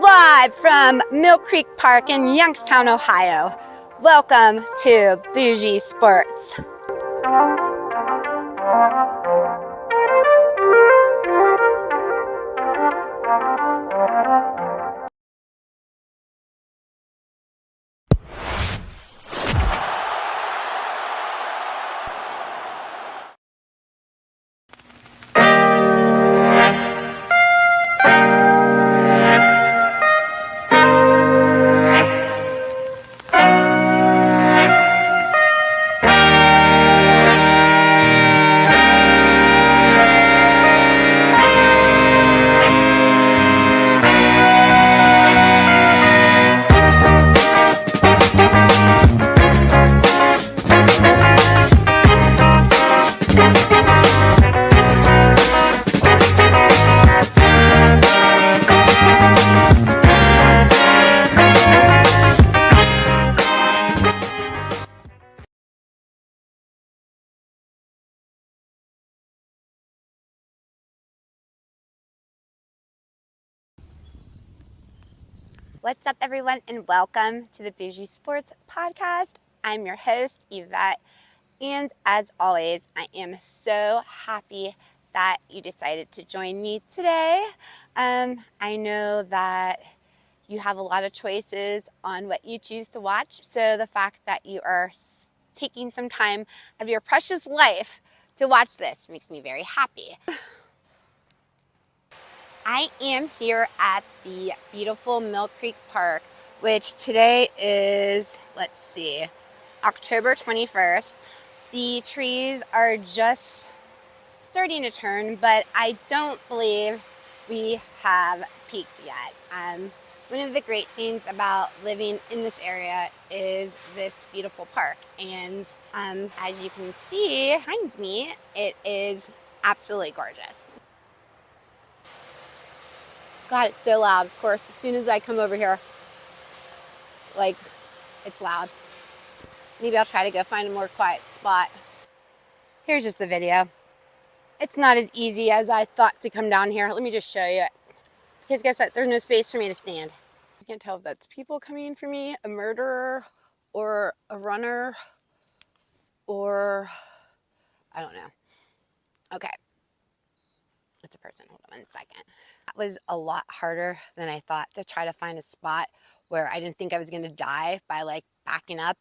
Live from Mill Creek Park in Youngstown, Ohio. Welcome to Bougie Sports. What's up, everyone, and welcome to the Bougie Sports Podcast. I'm your host, Yvette, and as always, I am so happy that you decided to join me today. I know that you have a lot of choices on what you choose to watch, so the fact that you are taking some time of your precious life to watch this makes me very happy. I am here at the beautiful Mill Creek Park, which today is, let's see, October 21st. The trees are just starting to turn, but I don't believe we have peaked yet. One of the great things about living in this area is this beautiful park, and as you can see behind me, it is absolutely gorgeous. God, it's so loud. Of course, as soon as I come over here, like, it's loud. Maybe I'll try to go find a more quiet spot. Here's just the video. It's not as easy as I thought to come down here. Let me just show you it. Because guess what? There's no space for me to stand. I can't tell if that's people coming for me, a murderer, or a runner, or I don't know. Okay. It's a person. Hold on one second. That was a lot harder than I thought, to try to find a spot where I didn't think I was going to die by like backing up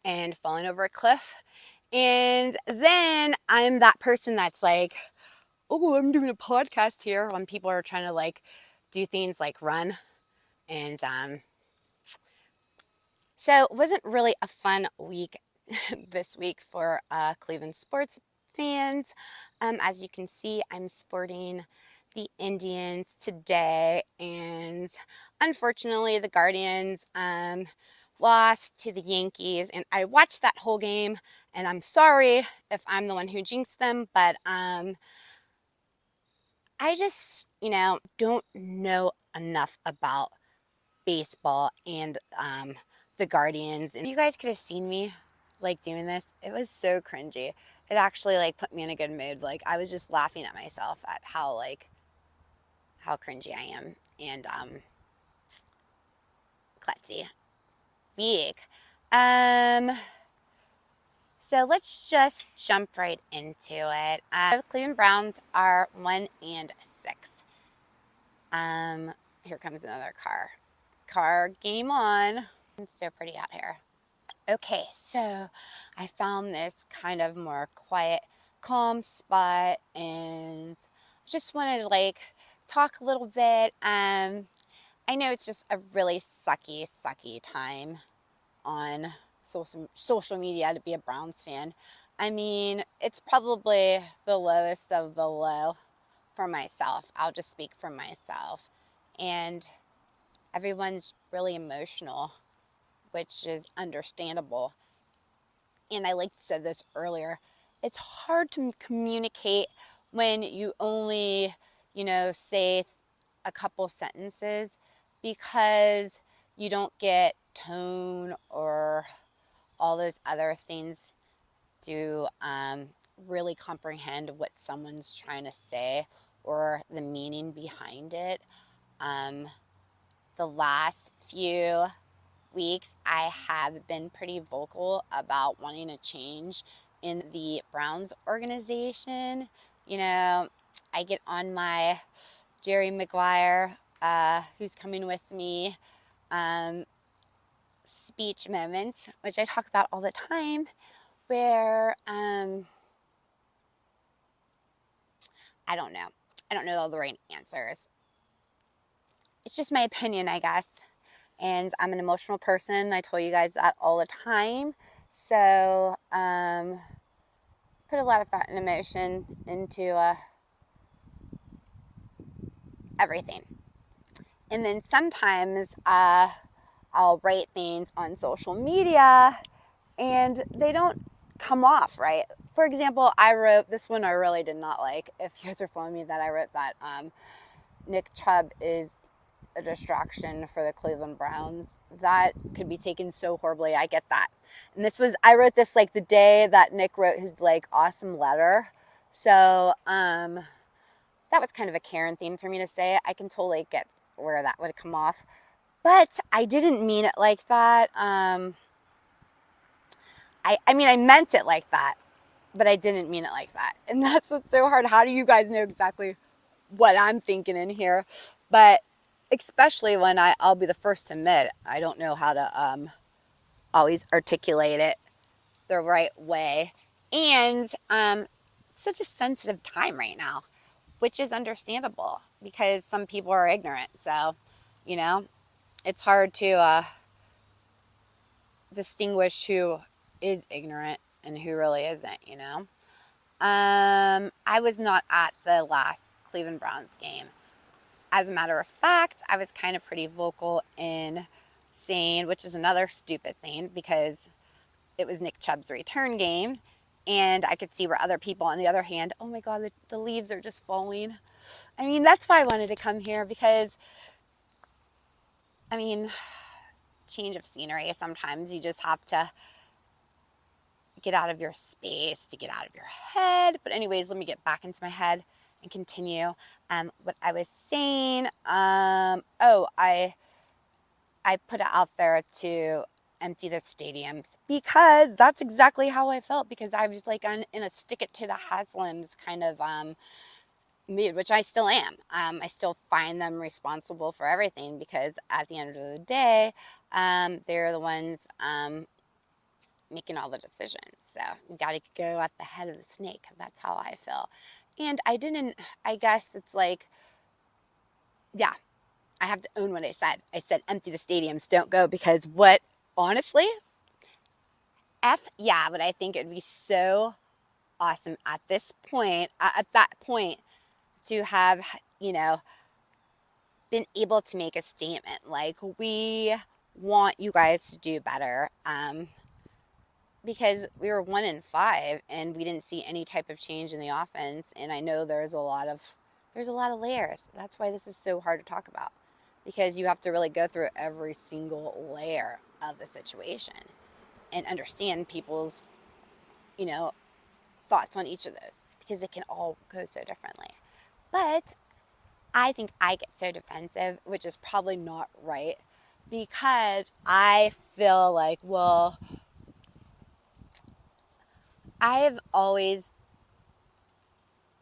and falling over a cliff. And then I'm that person that's like, oh, I'm doing a podcast here, when people are trying to like do things like run. And so it wasn't really a fun week this week for Cleveland sports fans. As you can see, I'm sporting the Indians today, and unfortunately the Guardians lost to the Yankees, and I watched that whole game, and I'm sorry if I'm the one who jinxed them, but I just, don't know enough about baseball and the Guardians. And you guys could have seen me like doing this. It was so cringy. It actually like put me in a good mood. Like, I was just laughing at myself at how cringy I am. And klutzy. Big. So let's just jump right into it. The Cleveland Browns are 1-6. Here comes another car. Car, game on. It's so pretty out here. Okay, so I found this kind of more quiet, calm spot, and just wanted to like talk a little bit. I know it's just a really sucky time on social media to be a Browns fan. I mean, it's probably the lowest of the low for myself. I'll just speak for myself. And everyone's really emotional, which is understandable. And I like said this earlier, it's hard to communicate when you only, say a couple sentences, because you don't get tone or all those other things to really comprehend what someone's trying to say or the meaning behind it. the last few weeks, I have been pretty vocal about wanting a change in the Browns organization. You know, I get on my Jerry Maguire, who's coming with me, speech moments, which I talk about all the time, where I don't know. I don't know all the right answers. It's just my opinion, I guess. And I'm an emotional person. I tell you guys that all the time. So, put a lot of thought and emotion into everything. And then sometimes I'll write things on social media and they don't come off right. For example, I wrote this one I really did not like. If you guys are following me, that I wrote that Nick Chubb is a distraction for the Cleveland Browns. That could be taken so horribly. I get that. And I wrote this like the day that Nick wrote his like awesome letter. So that was kind of a Karen thing for me to say. I can totally get where that would come off. But I didn't mean it like that. I mean, I meant it like that, but I didn't mean it like that. And that's what's so hard. How do you guys know exactly what I'm thinking in here? But especially when I'll be the first to admit, I don't know how to always articulate it the right way. And such a sensitive time right now, which is understandable because some people are ignorant. So, you know, it's hard to distinguish who is ignorant and who really isn't, you know. I was not at the last Cleveland Browns game. As a matter of fact, I was kind of pretty vocal in saying, which is another stupid thing because it was Nick Chubb's return game, and I could see where other people, on the other hand, oh my God, the leaves are just falling. I mean, that's why I wanted to come here because, I mean, change of scenery. Sometimes you just have to get out of your space, to get out of your head. But anyways, let me get back into my head and continue. What I was saying, I put it out there to empty the stadiums because that's exactly how I felt, because I was like in a stick it to the Haslams kind of mood, which I still am. I still find them responsible for everything because at the end of the day, they're the ones making all the decisions. So you got to go at the head of the snake. That's how I feel. And I guess it's like, yeah, I have to own what I said. I said empty the stadiums, don't go, because honestly, yeah, but I think it'd be so awesome at that point, to have, you know, been able to make a statement like, we want you guys to do better, because we were 1-5 and we didn't see any type of change in the offense. And I know there's a lot of layers. That's why this is so hard to talk about, because you have to really go through every single layer of the situation and understand people's, you know, thoughts on each of those, because it can all go so differently. But I think I get so defensive, which is probably not right, because I feel like, well, I've always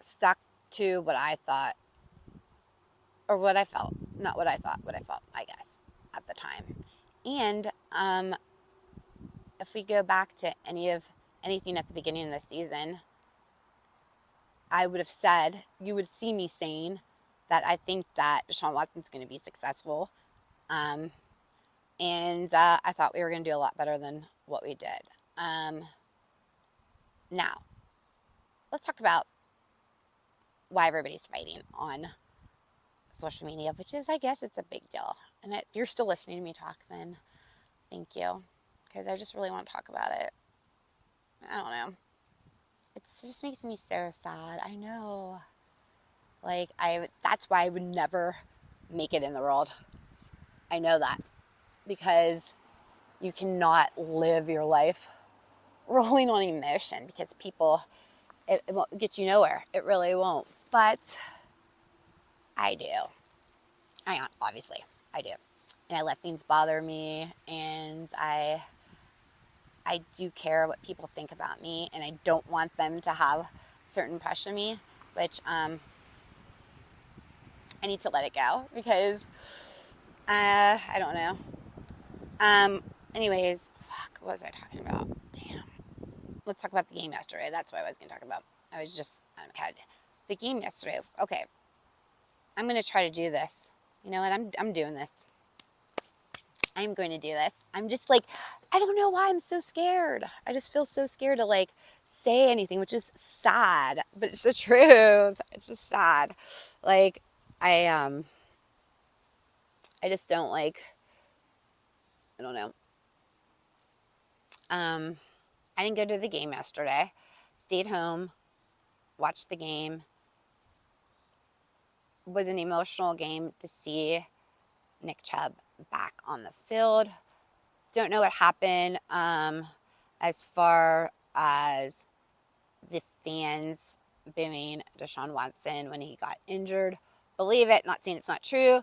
stuck to what I thought, or what I felt, not what I thought, what I felt, I guess, at the time. And if we go back to anything at the beginning of the season, I would have said, you would see me saying that I think that Deshaun Watson's going to be successful. And I thought we were going to do a lot better than what we did. Now, let's talk about why everybody's fighting on social media, which is, I guess, it's a big deal. And if you're still listening to me talk, then thank you, because I just really want to talk about it. I don't know. It just makes me so sad. I know. Like, that's why I would never make it in the world. I know that. Because you cannot live your life rolling on emotion, because people, it won't get you nowhere. It really won't. But I do. Obviously, I do. and I let things bother me, and I do care what people think about me, and I don't want them to have a certain impression of me, which I need to let it go because I don't know. Anyways, fuck, what was I talking about? Damn. Let's talk about the game yesterday. That's what I was going to talk about. I was just on my head. The game yesterday. Okay. I'm going to try to do this. You know what? I'm doing this. I'm going to do this. I'm just like, I don't know why I'm so scared. I just feel so scared to like say anything, which is sad, but it's the truth. It's just sad. Like, I just don't like, I don't know. I didn't go to the game yesterday. Stayed home, watched the game. It was an emotional game to see Nick Chubb back on the field. Don't know what happened as far as the fans booing Deshaun Watson when he got injured. Believe it, not saying it's not true.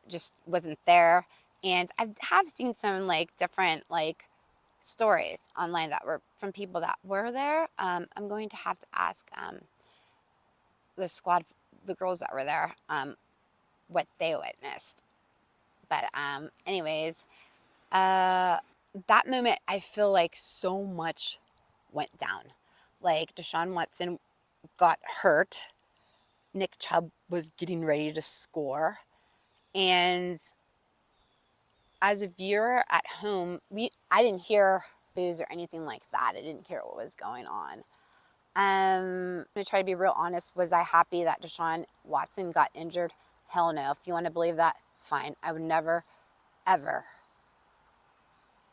Just wasn't there. And I have seen some like different like stories online that were from people that were there. I'm going to have to ask the squad, the girls that were there, what they witnessed. But anyways, that moment, I feel like so much went down. Like Deshaun Watson got hurt. Nick Chubb was getting ready to score. And as a viewer at home, I didn't hear boos or anything like that. I didn't hear what was going on. I'm going to try to be real honest. Was I happy that Deshaun Watson got injured? Hell no. If you want to believe that, fine. I would never, ever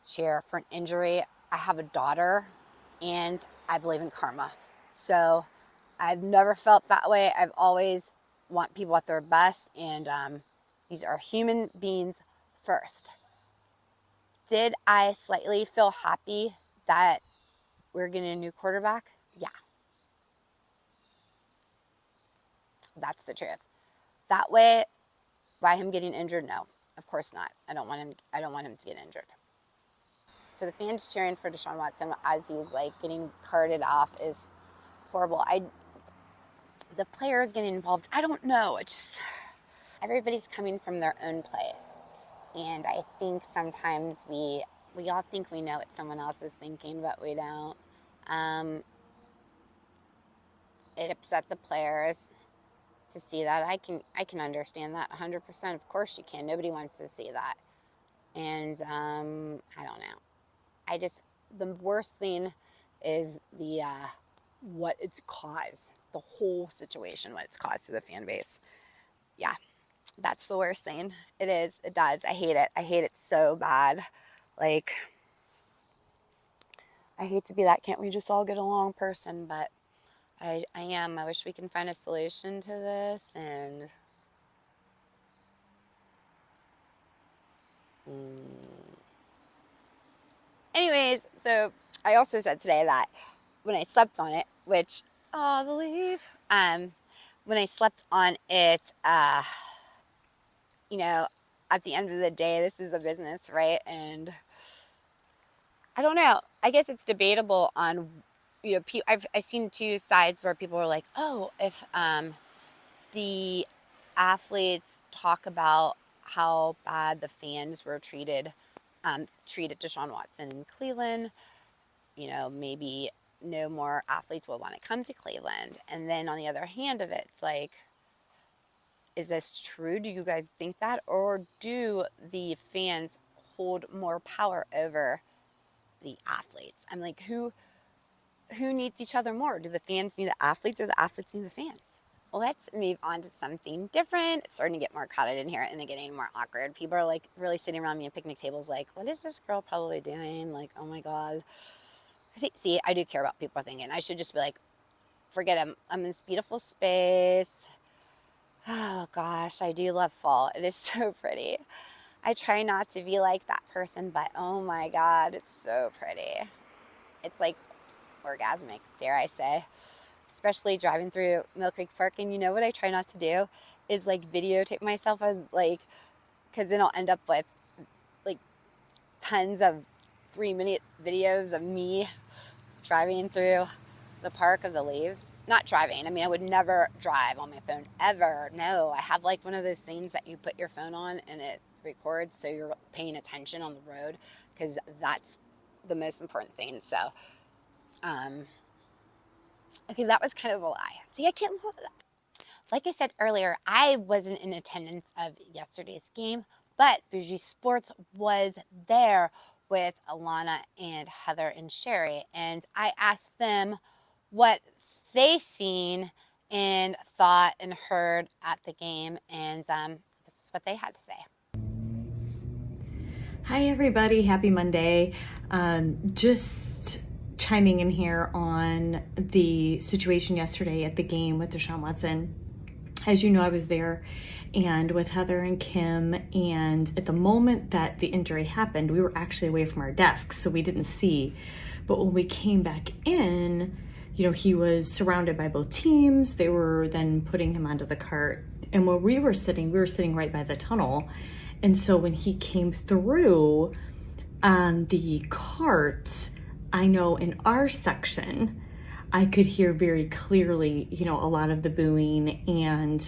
cheer for an injury. I have a daughter, and I believe in karma. So I've never felt that way. I've always want people at their best, and these are human beings first. Did I slightly feel happy that we're getting a new quarterback? Yeah. That's the truth. That way, by him getting injured, no, of course not. I don't want him to get injured. So the fans cheering for Deshaun Watson as he's like getting carted off is horrible. The players getting involved, I don't know. It's just everybody's coming from their own place, and I think sometimes we all think we know what someone else is thinking, but we don't. It upset the players to see that. I can understand that 100%. Of course you can. Nobody wants to see that. And I don't know. The worst thing is the what it's caused, the whole situation, what it's caused to the fan base. Yeah, that's the worst thing. It is. It does. I hate it. I hate it so bad. Like, I hate to be that can't we just all get along person, but I am. I wish we can find a solution to this. And anyways, so I also said today that when I slept on it, which, oh, the leaf, when I slept on it, you know, at the end of the day, this is a business, right? And I don't know. I guess it's debatable on, you know, I've seen two sides where people are like, oh, if the athletes talk about how bad the fans were treated Deshaun Watson in Cleveland, you know, maybe no more athletes will want to come to Cleveland. And then on the other hand of it, it's like, is this true? Do you guys think that? Or do the fans hold more power over the athletes? I'm like, who needs each other more? Do the fans need the athletes or the athletes need the fans? Let's move on to something different. It's starting to get more crowded in here and it's getting more awkward. People are like really sitting around me at picnic tables like, what is this girl probably doing? Like, oh my God. See, I do care about people thinking. I should just be like, forget them. I'm in this beautiful space. Oh gosh, I do love fall. It is so pretty. I try not to be like that person, but oh my God, it's so pretty. It's like orgasmic, dare I say. Especially driving through Mill Creek Park. And you know what I try not to do is like videotape myself as like because then I'll end up with like tons of 3-minute videos of me driving through the Park of the Leaves. Not driving. I mean, I would never drive on my phone ever. No, I have like one of those things that you put your phone on and it records, so you're paying attention on the road, because that's the most important thing. So, okay, that was kind of a lie. See, I can't. Like I said earlier, I wasn't in attendance of yesterday's game, but Bougie Sports was there with Alana and Heather and Sherry, and I asked them what they seen and thought and heard at the game, and this is what they had to say. Hi everybody, happy Monday. Just chiming in here on the situation yesterday at the game with Deshaun Watson. As you know, I was there and with Heather and Kim, and at the moment that the injury happened, we were actually away from our desks, so we didn't see. But when we came back in, you know, he was surrounded by both teams. They were then putting him onto the cart. And where we were sitting right by the tunnel. And so when he came through on the cart, I know in our section, I could hear very clearly, you know, a lot of the booing, and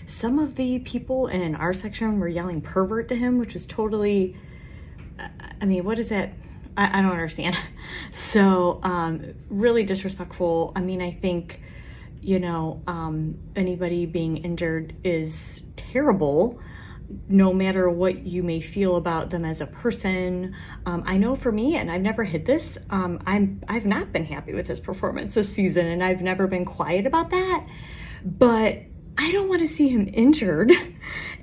some of the people in our section were yelling pervert to him, which was totally, I mean, what is that? I don't understand. So really disrespectful. I mean, I think, you know, anybody being injured is terrible, no matter what you may feel about them as a person. I know for me, and I've never hid this, I've not been happy with his performance this season, and I've never been quiet about that, but I don't want to see him injured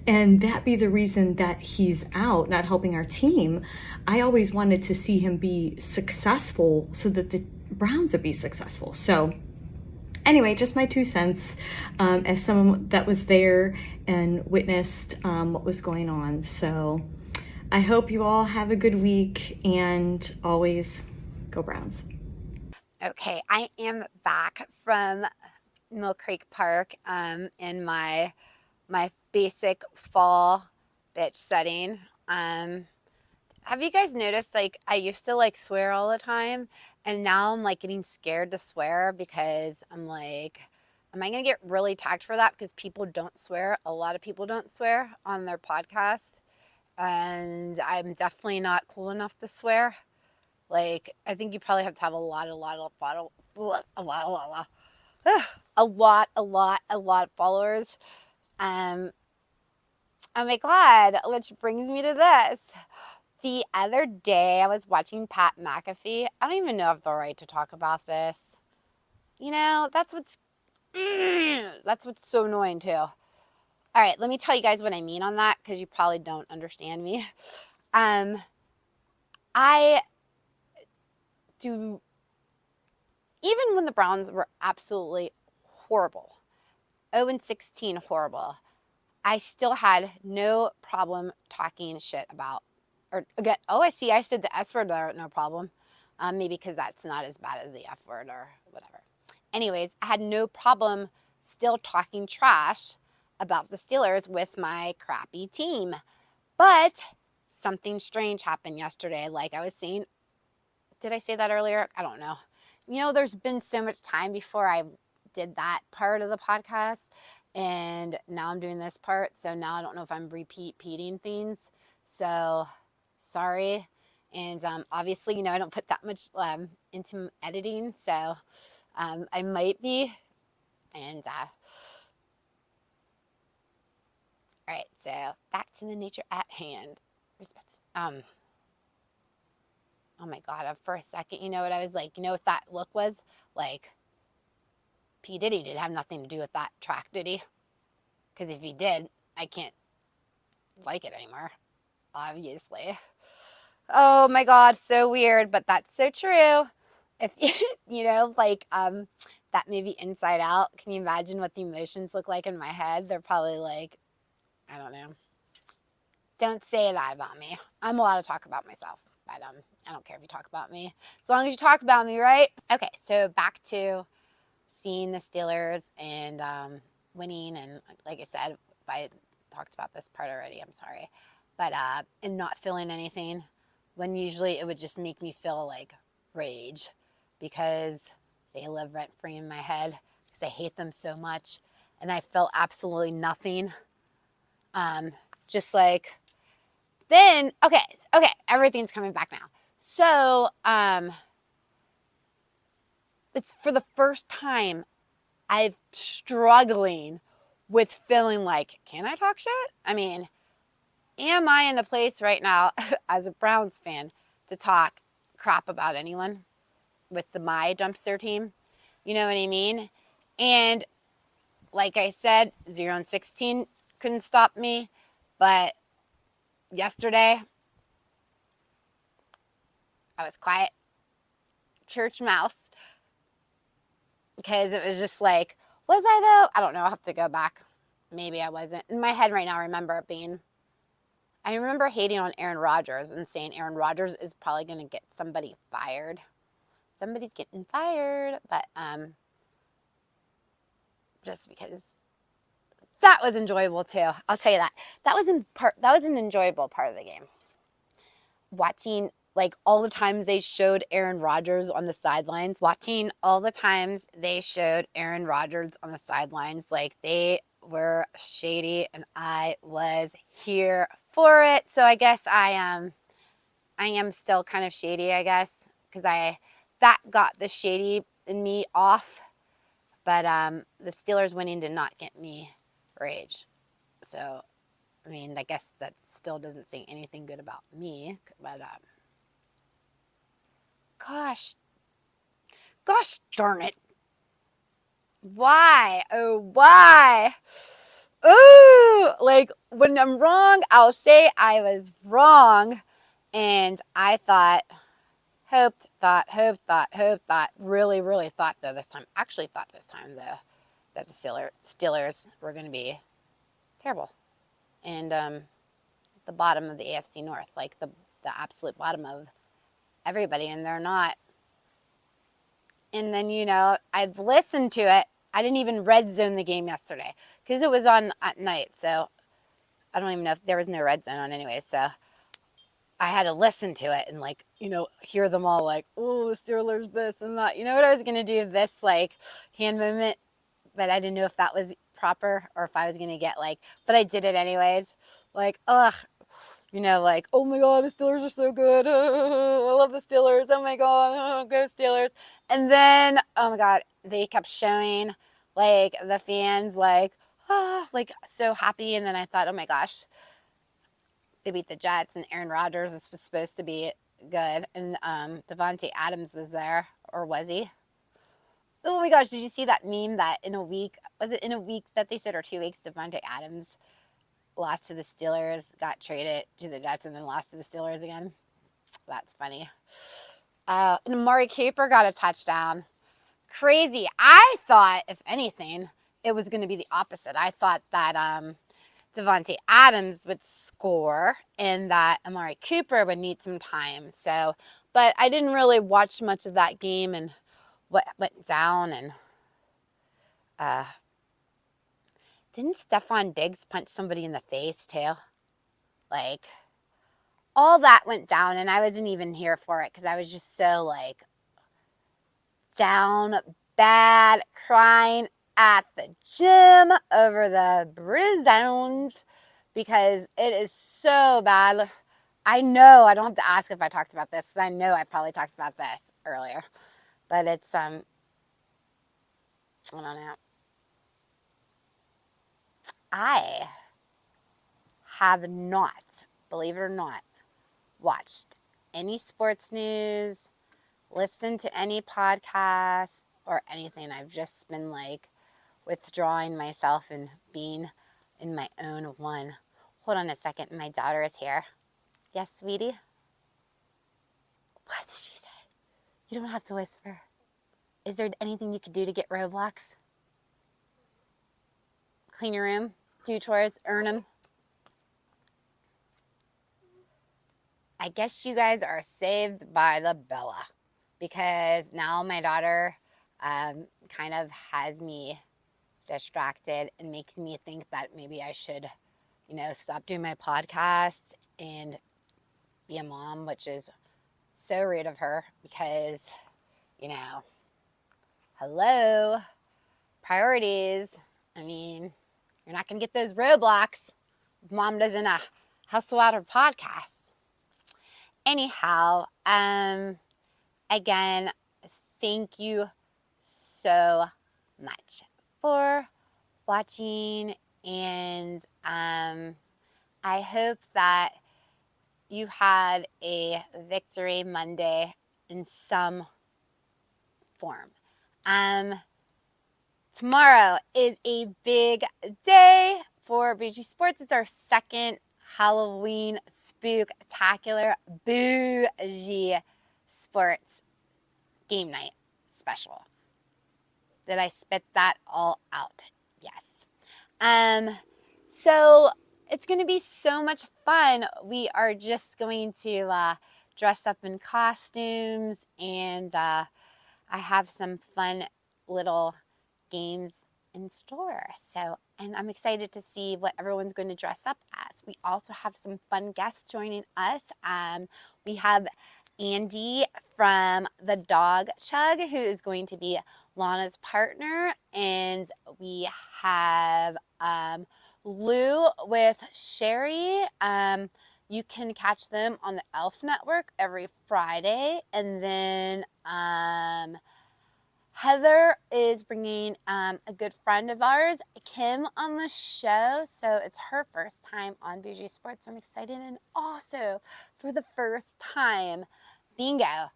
and that be the reason that he's out, not helping our team. I always wanted to see him be successful so that the Browns would be successful. So anyway, just my 2 cents as someone that was there and witnessed what was going on. So I hope you all have a good week, and always go Browns. Okay, I am back from Mill Creek Park in my basic fall bitch setting. Have you guys noticed, like, I used to like swear all the time, and now I'm like getting scared to swear because I'm like, am I gonna get really tagged for that? Because people don't swear. A lot of people don't swear on their podcast, and I'm definitely not cool enough to swear. Like, I think you probably have to have a lot of followers. Oh my God, which brings me to this. The other day I was watching Pat McAfee. I don't even know if I have the right to talk about this. You know, that's what's so annoying too. All right, let me tell you guys what I mean on that, because you probably don't understand me. I do, even when the Browns were absolutely horrible, 0-16 horrible, I still had no problem talking shit about, or again, I said the S word, no problem. Maybe because that's not as bad as the F word or whatever. Anyways, I had no problem still talking trash about the Steelers with my crappy team. But something strange happened yesterday. Like I was saying, did I say that earlier? I don't know. You know, there's been so much time before I did that part of the podcast, and now I'm doing this part. So now I don't know if I'm repeating things. So sorry. And obviously, you know, I don't put that much into editing. So I might be. And all right. So back to the nature at hand. Respect. Oh my God, for a second, you know what I was like, you know what that look was? Like, P. Diddy did have nothing to do with that track, did he? Because if he did, I can't like it anymore, obviously. Oh my God, so weird, but that's so true. If, you know, like that movie Inside Out, can you imagine what the emotions look like in my head? They're probably like, I don't know. Don't say that about me. I'm allowed to talk about myself, but I don't care if you talk about me, as long as you talk about me, right? Okay, so back to seeing the Steelers and winning, and like I said, by talked about this part already, I'm sorry. But, and not feeling anything, when usually it would just make me feel like rage, because they live rent free in my head, because I hate them so much. And I felt absolutely nothing. Just like, then, okay, everything's coming back now. So, it's for the first time I'm struggling with feeling like, can I talk shit? I mean, am I in a place right now as a Browns fan to talk crap about anyone with my dumpster team? You know what I mean? And like I said, 0-16 couldn't stop me. But yesterday, I was quiet, church mouse, because it was just like, was I though? I don't know. I'll have to go back. Maybe I wasn't. In my head right now, I remember it being, I remember hating on Aaron Rodgers and saying Aaron Rodgers is probably going to get somebody fired. Somebody's getting fired. But just because that was enjoyable too. I'll tell you that. That was an enjoyable part of the game. Watching like all the times they showed Aaron Rodgers on the sidelines, like they were shady, and I was here for it. So I guess I am still kind of shady, I guess, because that got the shady in me off. But the Steelers winning did not get me rage. So, I mean, I guess that still doesn't say anything good about me. But gosh darn it. Why? Oh, why? Ooh, like when I'm wrong, I'll say I was wrong. And I hoped, really, really thought though this time, though, that the Steelers were going to be terrible. And the bottom of the AFC North, like the absolute bottom of everybody, and they're not. And then, I've listened to it. I didn't even red zone the game yesterday because it was on at night. So I don't even know if there was no red zone on anyway. So I had to listen to it and hear them all like, oh, the Steelers this and that. You know what I was going to do? This hand movement, but I didn't know if that was proper or if I was going to get but I did it anyways. Ugh. Oh my God, the Steelers are so good. Oh, I love the Steelers. Oh my God, go Steelers. And then, oh my God, they kept showing the fans so happy. And then I thought, oh my gosh, they beat the Jets and Aaron Rodgers is supposed to be good. And Davante Adams was there, or was he? Oh my gosh, did you see that meme that was it in a week that they said, or 2 weeks, Davante Adams lost to the Steelers, got traded to the Jets, and then lost to the Steelers again? That's funny. And Amari Cooper got a touchdown. Crazy. I thought, if anything, it was going to be the opposite. I thought that Davante Adams would score and that Amari Cooper would need some time. So, but I didn't really watch much of that game and what went down. And didn't Stephon Diggs punch somebody in the face too? All that went down, and I wasn't even here for it because I was just so down bad, crying at the gym over the Browns because it is so bad. I know I don't have to ask if I talked about this because I know I probably talked about this earlier, but it's I don't know. I have not, believe it or not, watched any sports news, listened to any podcast or anything. I've just been withdrawing myself and being in my own one. Hold on a second. My daughter is here. Yes, sweetie? What did she say? You don't have to whisper. Is there anything you could do to get Roblox? Clean your room, do chores, earn them. I guess you guys are saved by the Bella, because now my daughter kind of has me distracted and makes me think that maybe I should stop doing my podcast and be a mom, which is so rude of her because, hello, priorities. I mean, you're not going to get those roadblocks if mom doesn't hustle out her podcast. Anyhow, again, thank you so much for watching, and I hope that you had a victory Monday in some form. Tomorrow is a big day for BG Sports. It's our second Halloween spooktacular Bougie Sports game night special. Did I spit that all out? Yes. So it's going to be so much fun. We are just going to dress up in costumes, and I have some fun little games in store. And I'm excited to see what everyone's going to dress up as. We also have some fun guests joining us. We have Andy from the Dog Chug, who is going to be Lana's partner, and we have Lou with Sherry. You can catch them on the Elf Network every Friday, and then Heather is bringing a good friend of ours, Kim, on the show. So it's her first time on Bougie Sports. So I'm excited. And also, for the first time, bingo.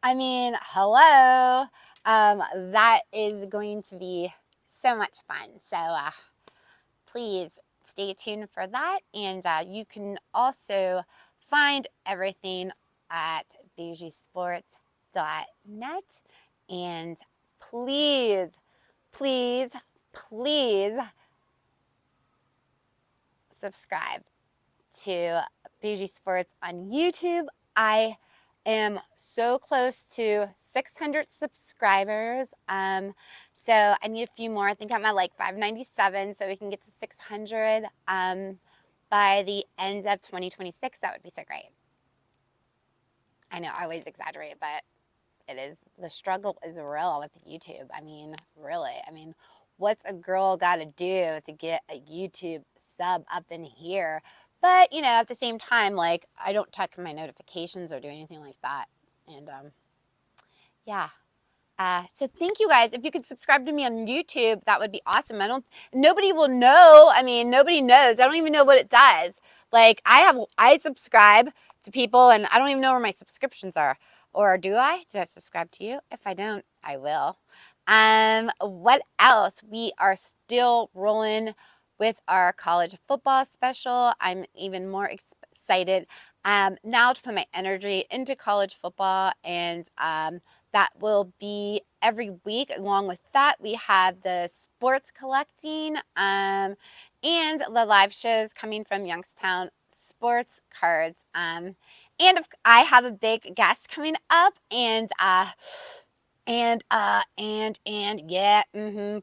I mean, hello. That is going to be so much fun. So please stay tuned for that. And you can also find everything at bougiesports.net. And please, please, please subscribe to Bougie Sports on YouTube. I am so close to 600 subscribers. So I need a few more. I think I'm at like 597, so we can get to 600 by the end of 2026. That would be so great. I know I always exaggerate, but the struggle is real with YouTube. I mean, really. I mean, what's a girl got to do to get a YouTube sub up in here? But, at the same time, like, I don't check my notifications or do anything like that. And, yeah. So thank you guys. If you could subscribe to me on YouTube, that would be awesome. Nobody will know. I mean, nobody knows. I don't even know what it does. Like, I subscribe to people, and I don't even know where my subscriptions are. Or do I? Do I subscribe to you? If I don't, I will. What else? We are still rolling with our college football special. I'm even more excited now to put my energy into college football, and that will be every week. Along with that, we have the sports collecting and the live shows coming from Youngstown Sports Cards. And I have a big guest coming up, and yeah,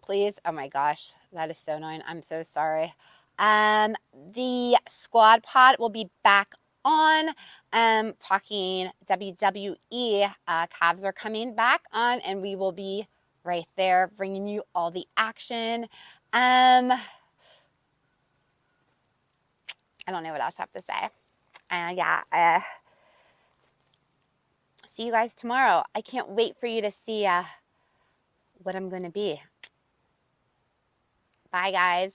please. Oh my gosh, that is so annoying. I'm so sorry. The Squad Pod will be back on talking WWE. Cavs are coming back on, and we will be right there bringing you all the action. I don't know what else I have to say. See you guys tomorrow. I can't wait for you to see what I'm going to be. Bye, guys.